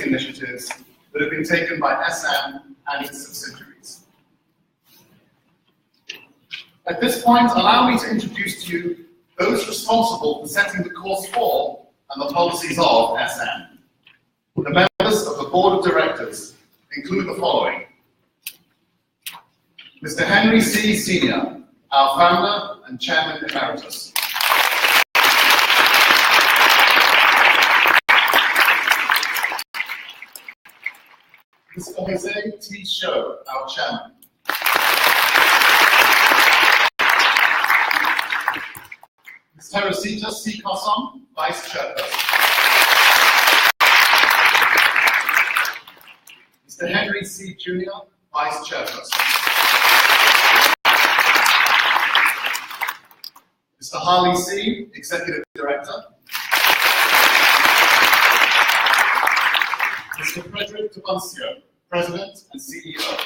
initiatives that have been taken by SM and its subsidiaries. At this point, allow me to introduce to you those responsible for setting the course for and the policies of SM. The members of the Board of Directors include the following. Mr. Henry C. Sr., our founder and chairman emeritus. Mr. Jose T. Show, our chairman. Ms. Teresita C. Cosom, vice chairperson. Mr. Henry C. Jr., vice chairperson. Mr. Harley C., executive director. Mr. Frederick Tabancio, president and CEO.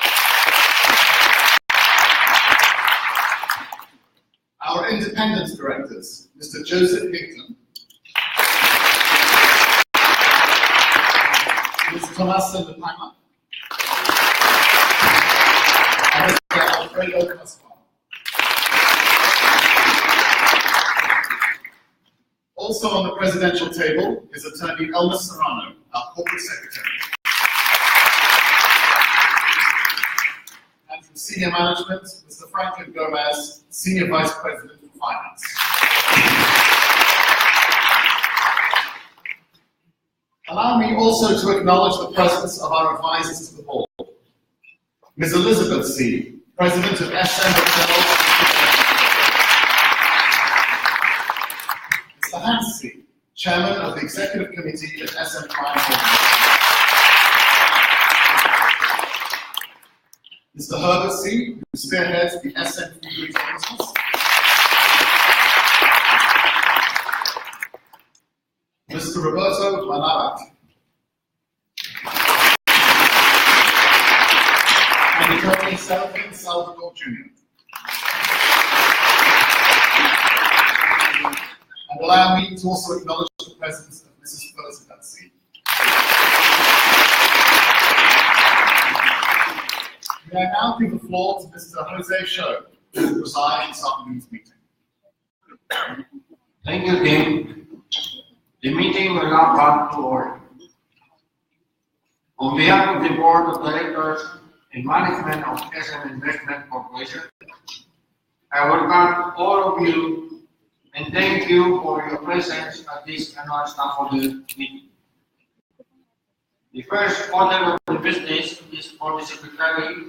Our independent directors, Mr. Joseph Hickton, Mr. Tomás Sendapama, and Mr. Alfredo Pascual. Also on the presidential table is Attorney Elmer Serrano, our corporate secretary. And from senior management, Mr. Franklin Gomez, senior vice president for finance. Allow me also to acknowledge the presence of our advisors to the board. Ms. Elizabeth C., president of SM Hotels. Mr. Hans C., chairman of the executive committee at SM Prime Holdings. Mr. Herbert C., who spearheads the SM Food Retail business. Mr. Roberto Manarat. And Attorney Serafin Salvador Jr. And allow me to also acknowledge the presence of Mrs. Felicita C. May I now give the floor to Mr. Jose Show, who will preside this afternoon's meeting. Thank you, Tim. The meeting will now come to order. On behalf of the Board of Directors and Management of SM Investments Corp, I welcome all of you and thank you for your presence at this annual stockholder meeting. The first order of the business is for the Secretary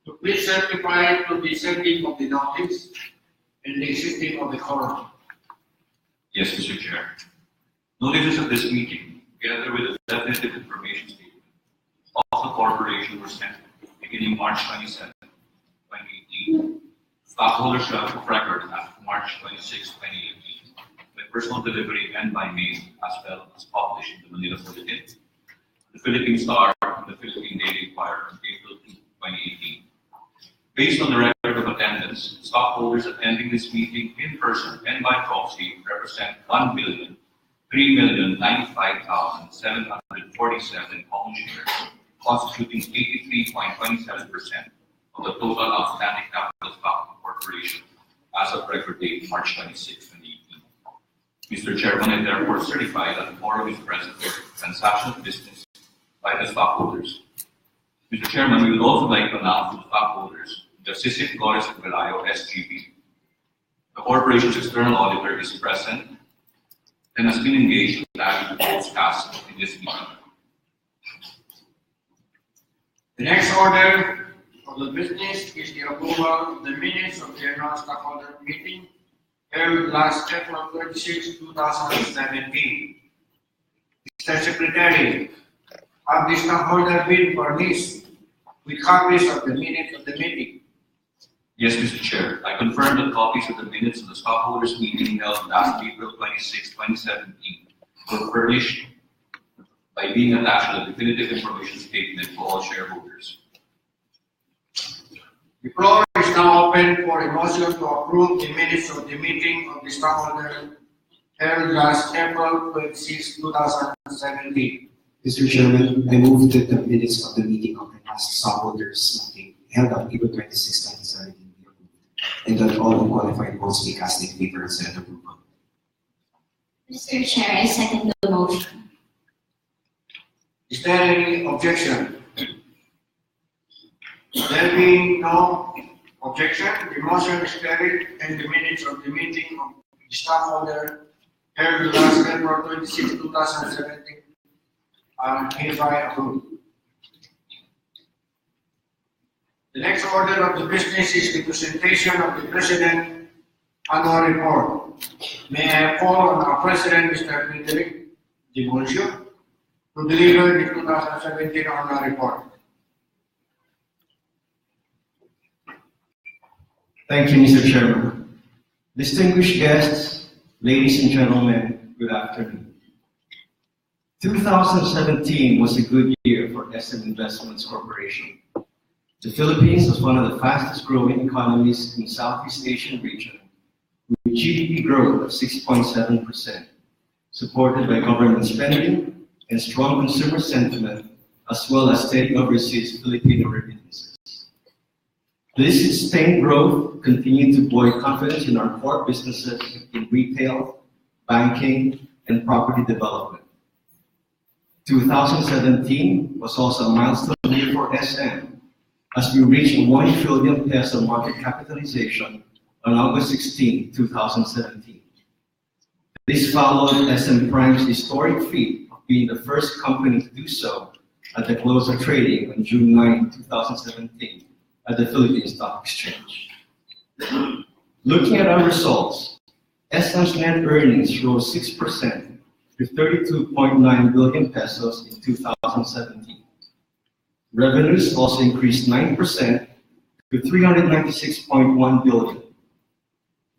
to please certify to the sending of the notice and the existing of the quorum. Yes, Mr. Chair. Notices of this meeting, together with the definitive information statement of the corporation, were sent beginning March 27, 2018. Stockholders shall have record as of March 26, 2018, by personal delivery and by mail, as well as published in the Manila Bulletin, the Philippine Star, and the Philippine Daily Inquirer on April 2, 2018. Based on the record of attendance, stockholders attending this meeting in person and by proxy represent 1,395,747 common shares, constituting 83.27% of the total outstanding capital stock of the corporation as of record date March 26, 2018. Mr. Chairman, I therefore certify that the quorum is present for transaction of business by the stockholders. Mr. Chairman, we would also like to announce to the stockholders the Sisip Flores and Pelayo, SGP. The corporation's external auditor is present and has been engaged in tallying the votes cast in this meeting. The next order of the business is the approval of the minutes of the annual stockholder meeting held last April 26, 2017. Mr. Secretary, have the stockholder been furnished with copies of the minutes of the meeting? Yes, Mr. Chair. I confirm that copies of the minutes of the stockholders meeting held last April 26, 2017 were furnished by being attached to the definitive information statement to all shareholders. The floor is now open for a motion to approve the minutes of the meeting of the stockholder held last April 26, 2017. Mr. Chairman, I move that the minutes of the meeting of the last stockholders meeting held on April 26, 2017 be approved, and that all unqualified votes be cast in favor of said approval. Mr. Chair, I second the motion. Is there any objection? There being no objection, the motion is carried and the minutes of the meeting of the stockholder held last April 26, 2017 are hereby approved. The next order of the business is the presentation of the President annual report. May I call on our President, Mr. Frederick Diboncio, to deliver the 2017 annual report. Thank you, Mr. Chairman. Distinguished guests, ladies and gentlemen, good afternoon. 2017 was a good year for SM Investments Corporation. The Philippines was one of the fastest growing economies in the Southeast Asian region, with GDP growth of 6.7%, supported by government spending and strong consumer sentiment, as well as steady overseas Filipino remittances. This sustained growth continued to buoy confidence in our core businesses in retail, banking, and property development. 2017 was also a milestone year for SM, as we reached a 1 trillion peso market capitalization on August 16, 2017. This followed SM Prime's historic feat of being the first company to do so at the close of trading on June 9, 2017 at the Philippine Stock Exchange. Looking at our results, SM's net earnings rose 6% to 32.9 billion pesos in 2017. Revenues also increased 9% to 396.1 billion.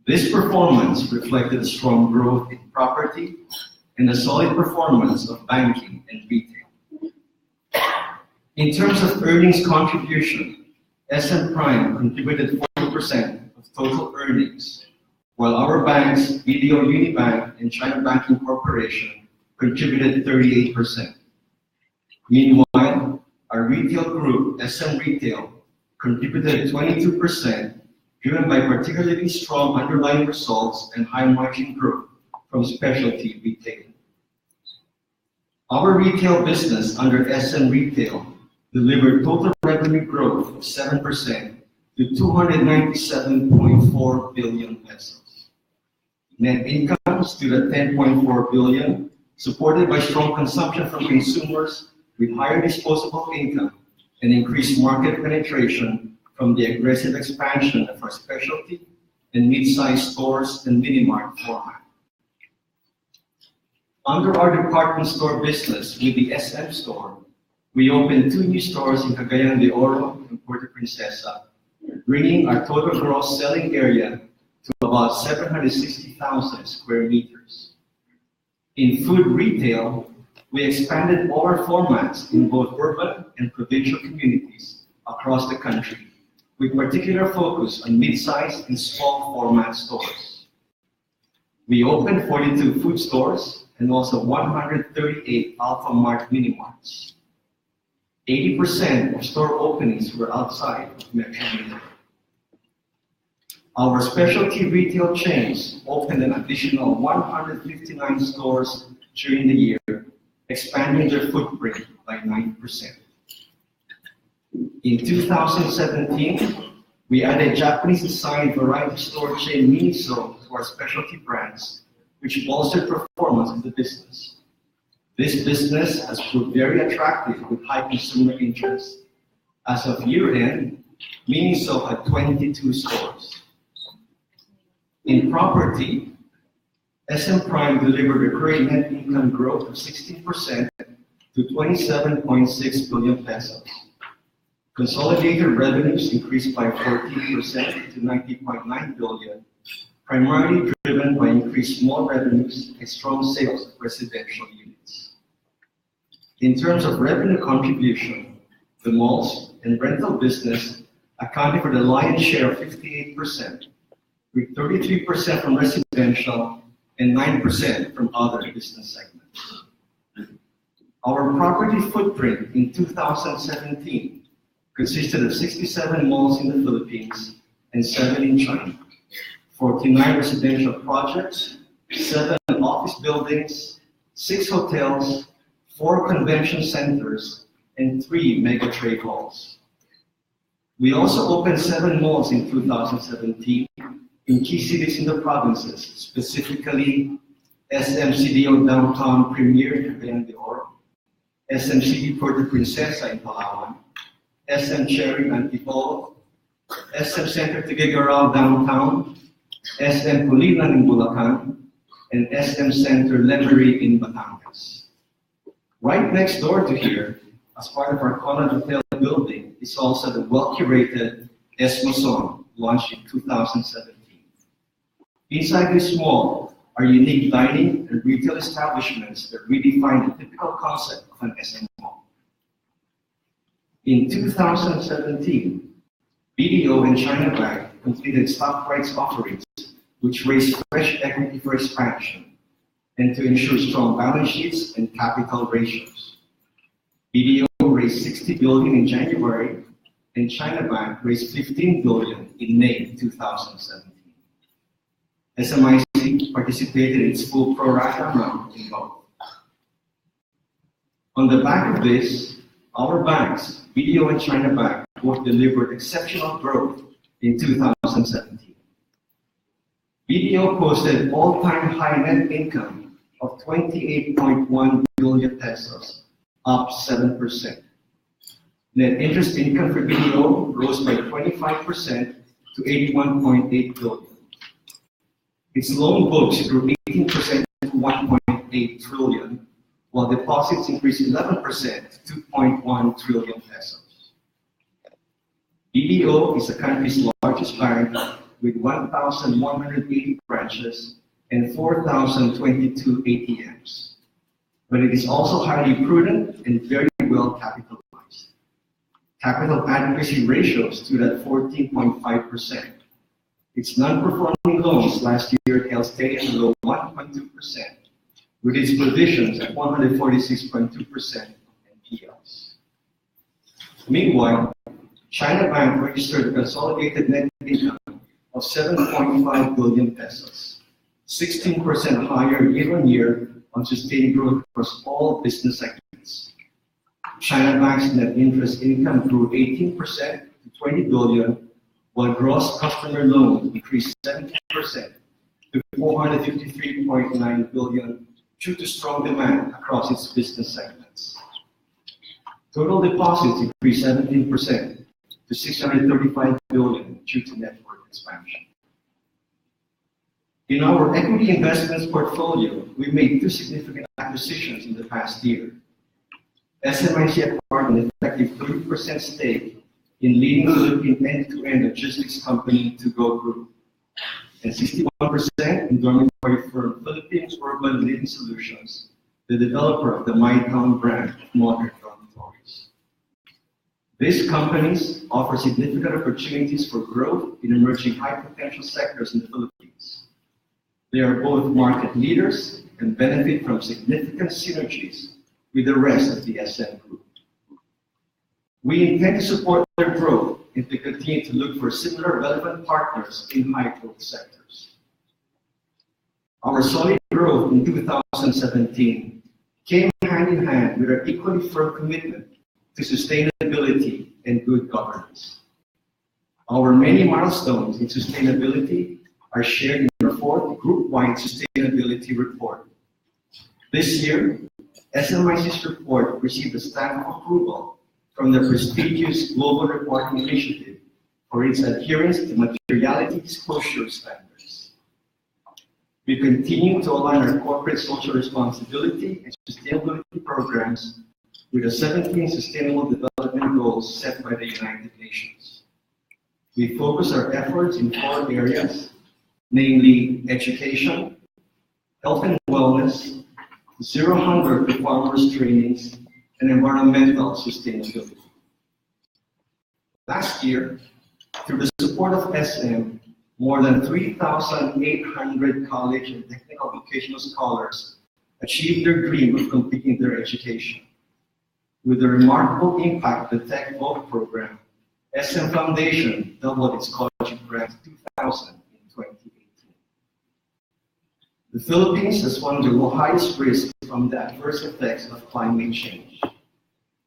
This performance reflected strong growth in property and a solid performance of banking and retail. In terms of earnings contribution, SM Prime contributed 40% of total earnings, while our banks, BDO Unibank and China Banking Corporation, contributed 38%. Meanwhile, our retail group, SM Retail, contributed 22%, driven by particularly strong underlying results and high margin growth from specialty retail. Our retail business under SM Retail delivered total revenue growth of 7% to 297.4 billion pesos. Net income stood at 10.4 billion, supported by strong consumption from consumers with higher disposable income and increased market penetration from the aggressive expansion of our specialty and mid-sized stores and mini-mart format. Under our department store business with the SM Store, we opened 2 new stores in Cagayan de Oro and Puerto Princesa, bringing our total gross selling area to about 760,000 square meters. In food retail, we expanded all our formats in both urban and provincial communities across the country, with particular focus on mid-sized and small format stores. We opened 42 food stores and also 138 Alpha Mart mini-marts. 80% of store openings were outside of Metro Manila. Our specialty retail chains opened an additional 159 stores during the year, expanding their footprint by 9%. In 2017, we added Japanese-designed variety store chain Miniso to our specialty brands, which bolstered performance of the business. This business has proved very attractive with high consumer interest. As of year-end, Miniso had 22 stores. In property, SM Prime delivered recurring net income growth of 16% to 27.6 billion pesos. Consolidated revenues increased by 14% to 90.9 billion, primarily driven by increased mall revenues and strong sales of residential units. In terms of revenue contribution, the malls and rental business accounted for the lion's share of 58%, with 33% from residential and 9% from other business segments. Our property footprint in 2017 consisted of 67 malls in the Philippines and 7 in China, 49 residential projects, 7 office buildings, 6 hotels, 4 convention centers, and 3 mega trade halls. We also opened 7 malls in 2017 in key cities in the provinces, specifically SM CDO Downtown Premier in Cagayan de Oro, SM City Puerto Princesa in Palawan, SM Cherry Antipolo, SM Center Tuguegarao Downtown, SM Pulilan in Bulacan, and SM Center Lemery in Batangas. Right next door to here, as part of our Conrad Hotel building, is also the well-curated Esmoson, launched in 2017. Inside this mall are unique dining and retail establishments that redefine the typical concept of an SM mall. In 2017, BDO and China Bank completed stock rights offerings, which raised fresh equity for expansion and to ensure strong balance sheets and capital ratios. BDO raised 60 billion in January, and China Bank raised 15 billion in May 2017. SMIC participated in its full pro rata amount in both. On the back of this, our banks, BDO and China Bank, both delivered exceptional growth in 2017. BDO posted all-time high net income of 28.1 billion pesos, up 7%. Net interest income for BDO rose by 25% to 81.8 billion. Its loan books grew 18% to 1.8 trillion, while deposits increased 11% to 2.1 trillion pesos. BDO is the country's largest bank with 1,180 branches and 4,022 ATMs. But it is also highly prudent and very well capitalized. Capital adequacy ratio stood at 14.5%. Its non-performing loans last year held steady at below 1.2%, with its provisions at 146.2% NPLs. Meanwhile, China Bank registered a consolidated net income of 7.5 billion pesos, 16% higher year-on-year on sustained growth across all business segments. China Bank's net interest income grew 18% to 20 billion, while gross customer loans increased 17% to 453.9 billion due to strong demand across its business segments. Total deposits increased 17% to 635 billion due to network expansion. In our equity investments portfolio, we made 2 significant acquisitions in the past year. SMIC acquired an effective 30% stake in leading Philippine end-to-end logistics company To Go Group, and 61% in dormitory firm Philippines Urban Living Solutions, the developer of the MyTown brand of modern dormitories. These companies offer significant opportunities for growth in emerging high-potential sectors in the Philippines. They are both market leaders and benefit from significant synergies with the rest of the SM Group. We intend to support their growth and to continue to look for similar relevant partners in high-growth sectors. Our solid growth in 2017 came hand in hand with our equally firm commitment to sustainability and good governance. Our many milestones in sustainability are shared in our 4th group-wide sustainability report. This year, SMIC's report received a stamp of approval from the prestigious Global Reporting Initiative for its adherence to materiality disclosure standards. We continue to align our corporate social responsibility and sustainability programs with the 17 Sustainable Development Goals set by the United Nations. We focus our efforts in 4 areas, namely education, health and wellness, zero hunger to farmers trainings, and environmental sustainability. Last year, through the support of SM, more than 3,800 college and technical vocational scholars achieved their dream of completing their education. With the remarkable impact of the Tech Vote program, SM Foundation doubled its scholarship grant to 2,000 in 2018. The Philippines has one of the highest risks from the adverse effects of climate change.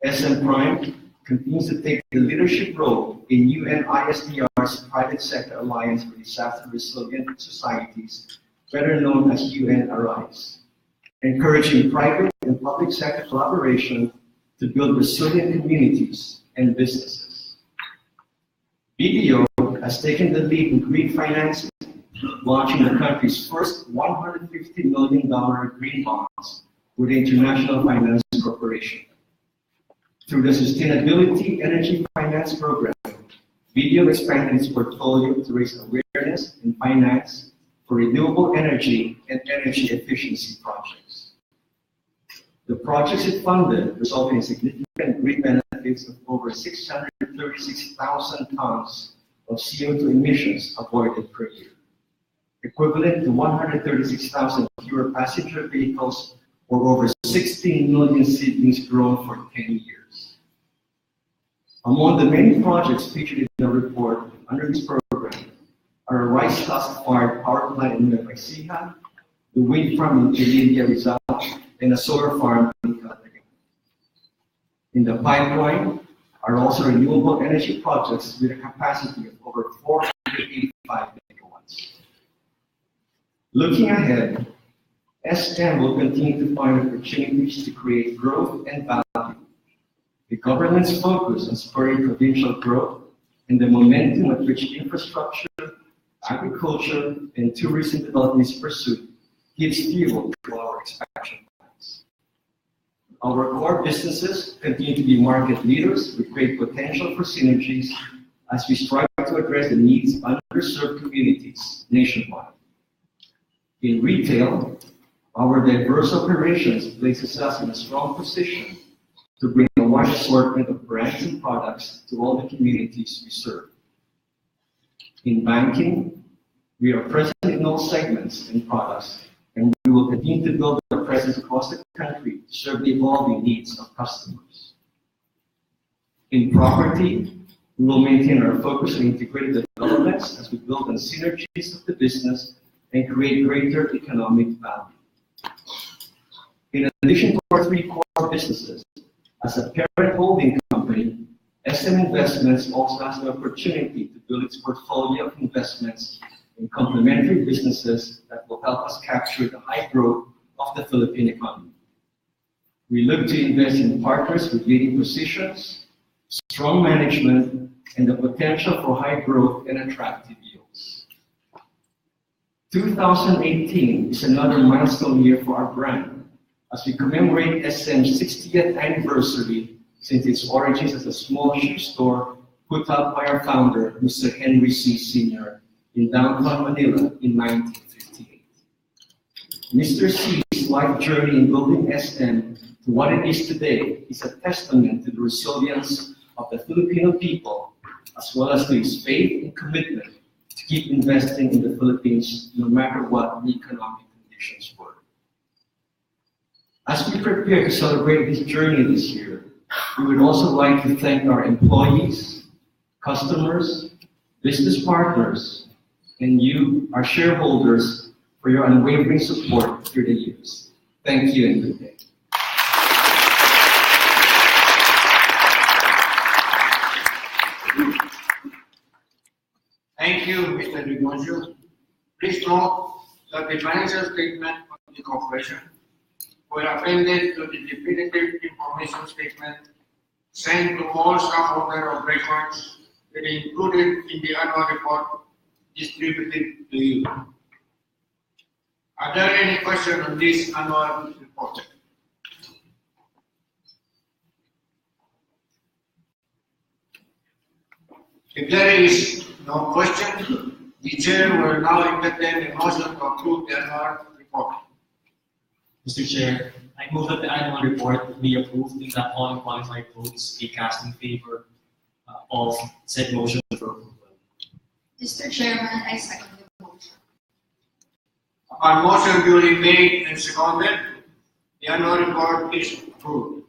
SM Prime continues to take the leadership role in UNISDR's Private Sector Alliance for Disaster Resilient Societies, better known as UNARISE, encouraging private and public sector collaboration to build resilient communities and businesses. BDO has taken the lead in green financing, launching the country's first $150 million green bonds with the International Finance Corporation. Through the Sustainability Energy Finance Program, BDO expanded its portfolio to raise awareness and finance for renewable energy and energy efficiency projects. The projects it funded resulted in significant green benefits of over 636,000 tons of CO2 emissions avoided per year, equivalent to 136,000 fewer passenger vehicles or over 16 million seedlings grown for 10 years. Among the many projects featured in the report under this program are a rice husk-fired power plant in Nueva Ecija, the wind farm in Iliria, Rizal, and a solar farm in Calatagan. In the pipeline are also renewable energy projects with a capacity of over 485 megawatts. Looking ahead, SM will continue to find opportunities to create growth and value. The government's focus on spurring provincial growth and the momentum at which infrastructure, agriculture, and tourism development is pursued gives fuel to our expansion plans. Our core businesses continue to be market leaders with great potential for synergies as we strive to address the needs of underserved communities nationwide. In retail, our diverse operations places us in a strong position to bring a wide assortment of brands and products to all the communities we serve. In banking, we are present in all segments and products, and we will continue to build our presence across the country to serve the evolving needs of customers. In property, we will maintain our focus on integrated developments as we build on synergies of the business and create greater economic value. In addition to our three core businesses, as a parent holding company, SM Investments also has the opportunity to build its portfolio of investments in complementary businesses that will help us capture the high growth of the Philippine economy. We look to invest in partners with leading positions, strong management, and the potential for high growth and attractive yields. 2018 is another milestone year for our brand as we commemorate SM's 60th anniversary since its origins as a small shoe store put up by our founder, Mr. Henry C. Sr. in downtown Manila in 1958. Mr. C's life journey in building SM to what it is today is a testament to the resilience of the Filipino people, as well as to his faith and commitment to keep investing in the Philippines no matter what the economic conditions were. As we prepare to celebrate this journey this year, we would also like to thank our employees, customers, business partners, and you, our shareholders, for your unwavering support through the years. Thank you and good day. Thank you, Mr. Rigonjo. Please note that the financial statement of the corporation were appended to the definitive information statement sent to all stockholders of records that is included in the annual report distributed to you. Are there any questions on this annual report? If there is no question, the chair will now entertain a motion to approve the annual report. Mr. Chair, I move that the annual report be approved and that all unqualified votes be cast in favor of said motion for approval. Mr. Chairman, I second the motion. Upon motion duly made and seconded, the annual report is approved.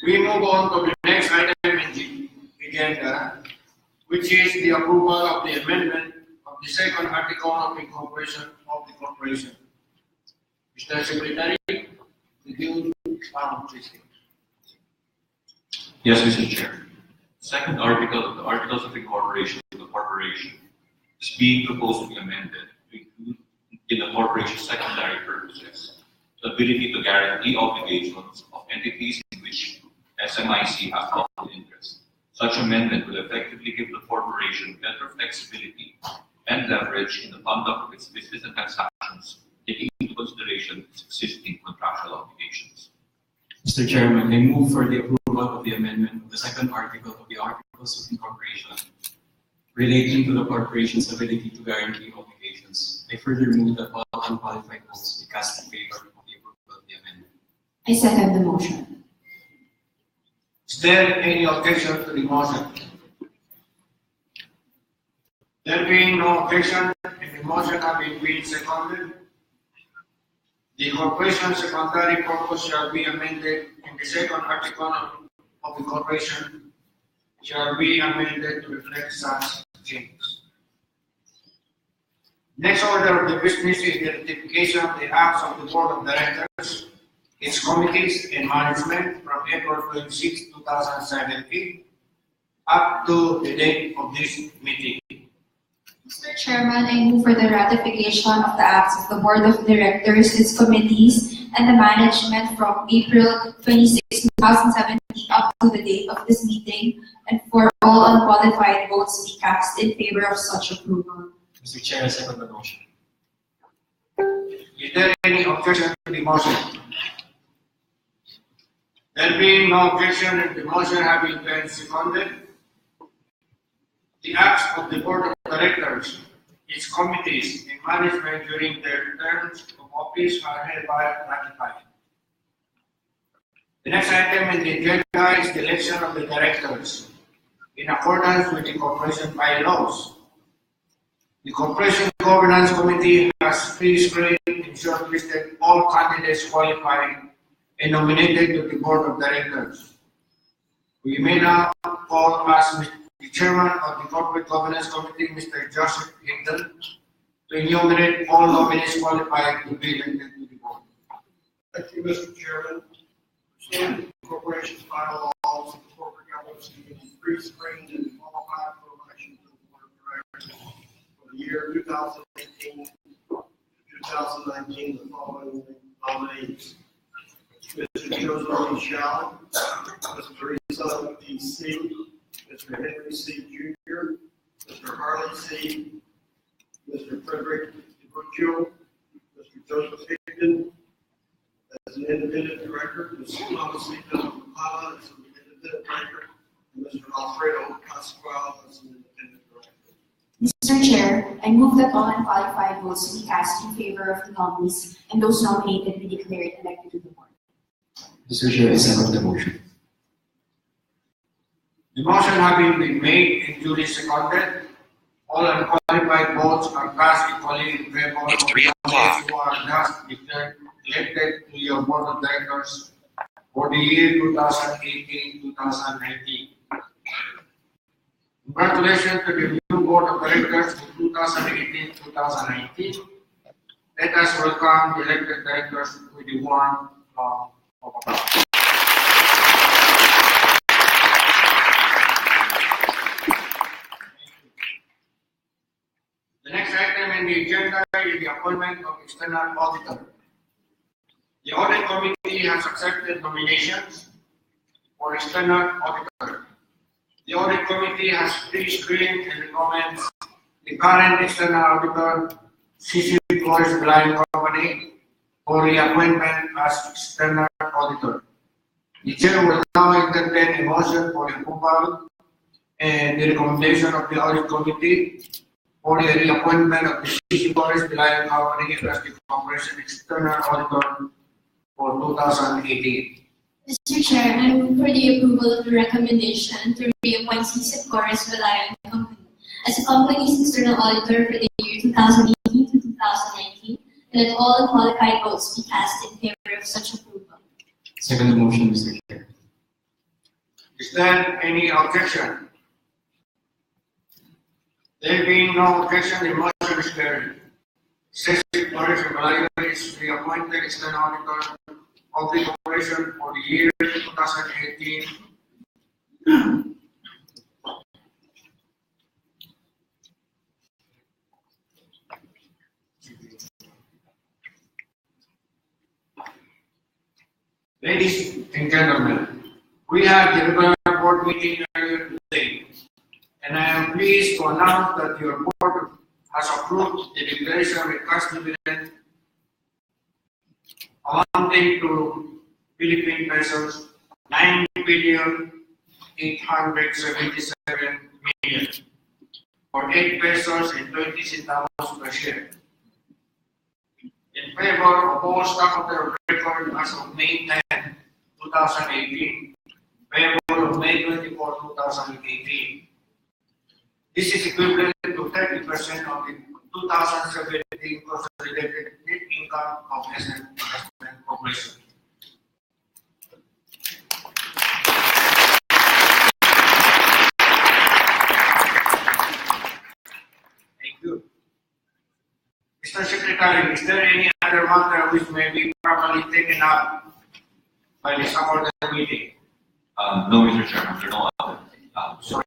We move on to the next item in the agenda, which is the approval of the amendment of the second article of incorporation of the corporation. Mr. Secretary, would you please? Yes, Mr. Chair. Second article of the Articles of Incorporation of the Corporation is being proposed to be amended to include in the corporation's secondary purposes the ability to guarantee obligations of entities in which SMIC has conflict interest. Such amendment will effectively give the corporation better flexibility and leverage in the conduct of its business and transactions, taking into consideration its existing contractual obligations. Mr. Chairman, I move for the approval of the amendment of the second article of the Articles of Incorporation relating to the corporation's ability to guarantee obligations. I further move that all unqualified votes be cast in favor of the approval of the amendment. I second the motion. Is there any objection to the motion? There being no objection, and the motion having been seconded, the corporation's secondary purpose shall be amended in the second article of the corporation shall be amended to reflect such changes. Next order of the business is the ratification of the acts of the Board of Directors, its committees, and management from April 26, 2017 up to the date of this meeting. Mr. Chairman, I move for the ratification of the acts of the Board of Directors, its committees, and the management from April 26, 2017 up to the date of this meeting, and for all unqualified votes be cast in favor of such approval. Mr. Chair, I second the motion. Is there any objection to the motion? There being no objection and the motion having been seconded, the acts of the Board of Directors, its committees, and management during their terms of office are hereby ratified. The next item in the agenda is the election of the directors. In accordance with the corporation bylaws, the Corporation Governance Committee has pre-screened and shortlisted all candidates qualified and nominated to the Board of Directors. We may now call as the Chairman of the Corporate Governance Committee, Mr. Joseph Higdon, to enumerate all nominees qualified to be elected to the Board. Thank you, Mr. Chairman. Pursuant to the corporation's bylaws, the corporate governance committee pre-screened and qualified for election to the Board of Directors for the year 2018 to 2019. The following nominees: Mr. Joseph E. Shallon, Mr. Teresa E. C., Mr. Henry C. Jr., Mr. Harley C., Mr. Frederick DiBuccio, Mr. Joseph Higdon as an independent director, Mr. Thomas C. Pala as an independent director, and Mr. Alfredo Pascual as an independent director. Mr. Chair, I move that all unqualified votes be cast in favor of the nominees and those nominated be declared elected to the Board. Mr. Chair, I second the motion. The motion having been made and duly seconded, all unqualified votes are cast equally in favor of the nominees who are thus declared elected to your Board of Directors for the year 2018-2019. Congratulations to the new Board of Directors for 2018-2019. Let us welcome the elected directors with the warm round of applause. The next item in the agenda is the appointment of external auditor. The audit committee has accepted nominations for external auditor. The audit committee has pre-screened and recommends the current external auditor, CC Voice Blind Company, for reappointment as external auditor. The chair will now entertain a motion for approval and the recommendation of the audit committee for the reappointment of the CC Voice Blind Company as the corporation external auditor for 2018. Mr. Chair, I move for the approval of the recommendation to reappoint CC Corres Reliant Company as the company's external auditor for the year 2018 to 2019, and that all unqualified votes be cast in favor of such approval. Second the motion, Mr. Chair. there any objection? There being no objection, the motion is carried. Sixth, Operation Valladolid is the appointed external auditor of the corporation for the year 2018. Ladies and gentlemen, we had the regular board meeting earlier today, and I am pleased to announce that your board has approved the declaration of a cash dividend amounting to Philippine pesos 9,877,000,000 for 8 pesos and 20 centavos per share. In favor of all stockholders of record as of May 10, 2018, payable of May 24, 2018. This is equivalent to 30% of the 2017 consolidated net income of SM Investment Corporation. Thank you. Mr. Secretary, is there any other matter which may be properly taken up by the stockholder meeting? No, Mr. Chairman, there are no other. Sorry.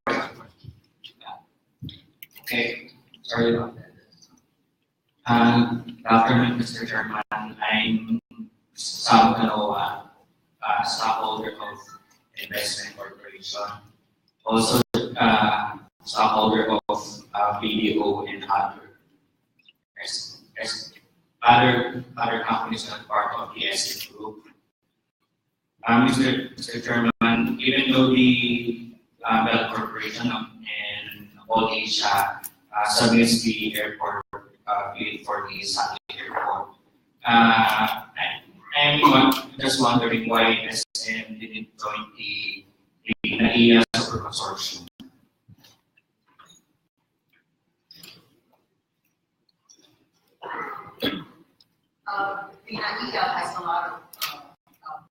Okay, sorry about that. Good afternoon, Mr. Chairman. I'm Sam Canoa, stockholder of Investment Corporation. Also, stockholder of BDO and other companies that are part of the SM Group. Mr. Chairman, even though the Bell Corporation and all Asia submits the airport bid for the satellite airport, I'm just wondering why SM didn't join the NAIA Super Consortium. The NAIA has a lot of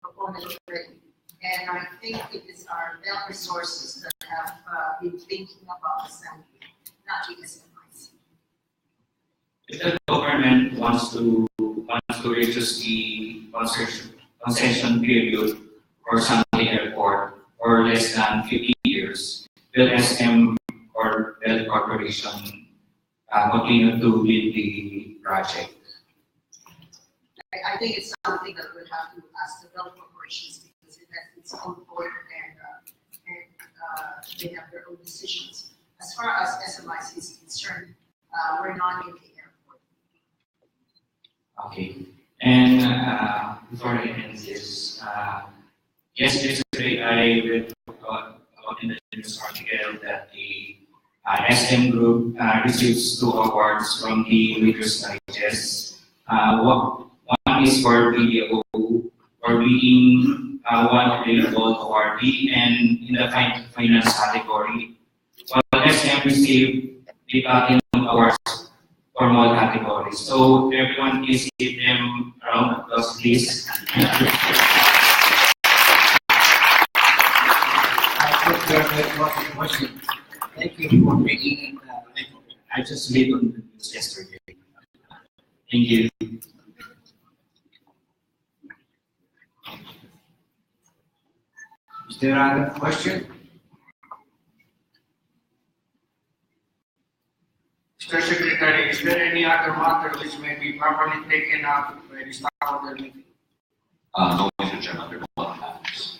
proponents already, and I think it is our Bell resources that have been thinking about assembly, not the SMIs. If the government wants to reduce the concession period for Sunday Airport or less than 50 years, will SM or Bell Corporation continue to lead the project? I think it's something that we'll have to ask the Bell corporations because it has its own board and they have their own decisions. As far as SMIC is concerned, we're not in the airport. Okay. And before I end this, yesterday I read about in the news article that the SM Group receives 2 awards from the Reader's Digest. One is for BDO for being one of the gold awardee, and in the finance category, while SM received the platinum awards for all categories. So everyone please give them a round of applause, please. I think that was the question. Thank you for making it. I just read on the news yesterday. Thank you. Is there another question? Mr. Secretary, is there any other matter which may be properly taken up by the stockholder meeting? No, Mr. Chairman, there are no other matters.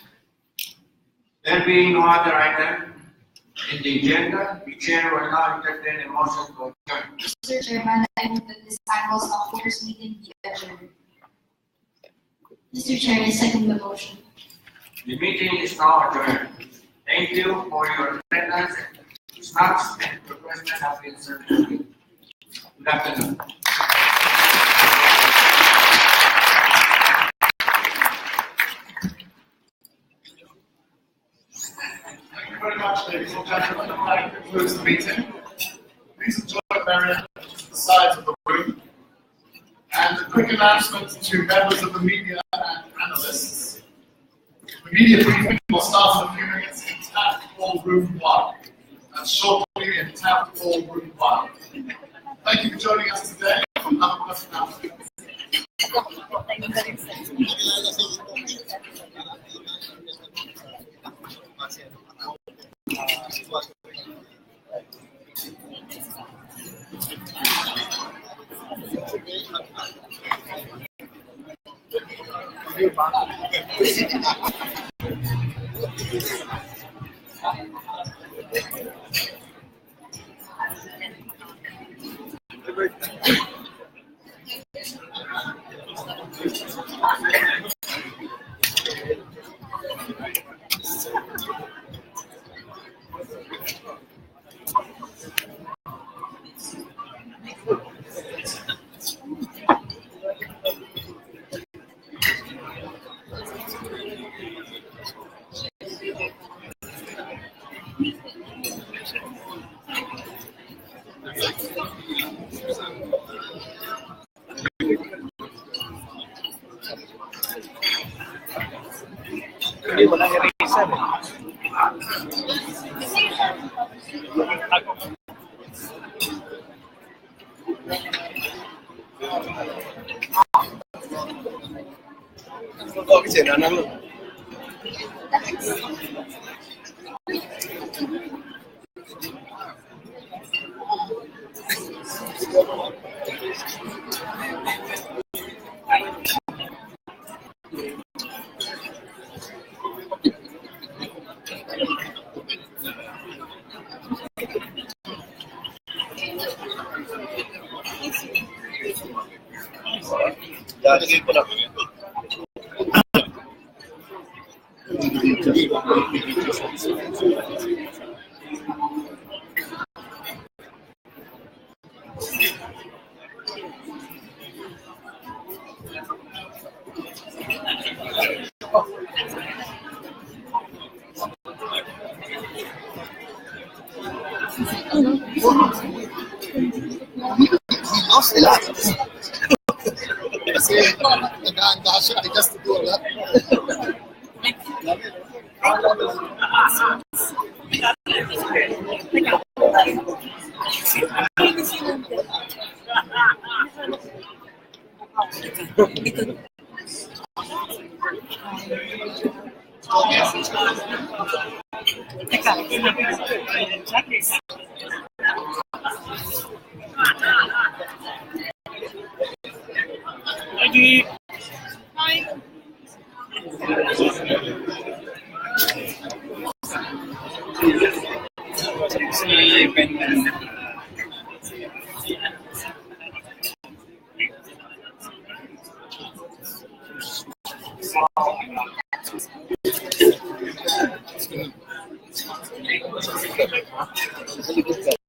There being no other item in the agenda, the chair will now entertain a motion to adjourn. Mr. Chairman, I move that this annual stockholders meeting be adjourned. Mr. Chair, I second the motion. The meeting is now adjourned. Thank you for your attendance. Snacks and refreshments have been served. Good afternoon. Thank you very much, ladies and gentlemen. That concludes the meeting. Please enjoy the area to the sides of the room. And a quick announcement to members of the media and analysts. The media briefing will start in a few minutes. Hall Room 1. That's shortly in Taft Hall Room 1. Thank you for joining us today. Have a pleasant afternoon. Kasi nag-aanda siya, I guess to do a lot.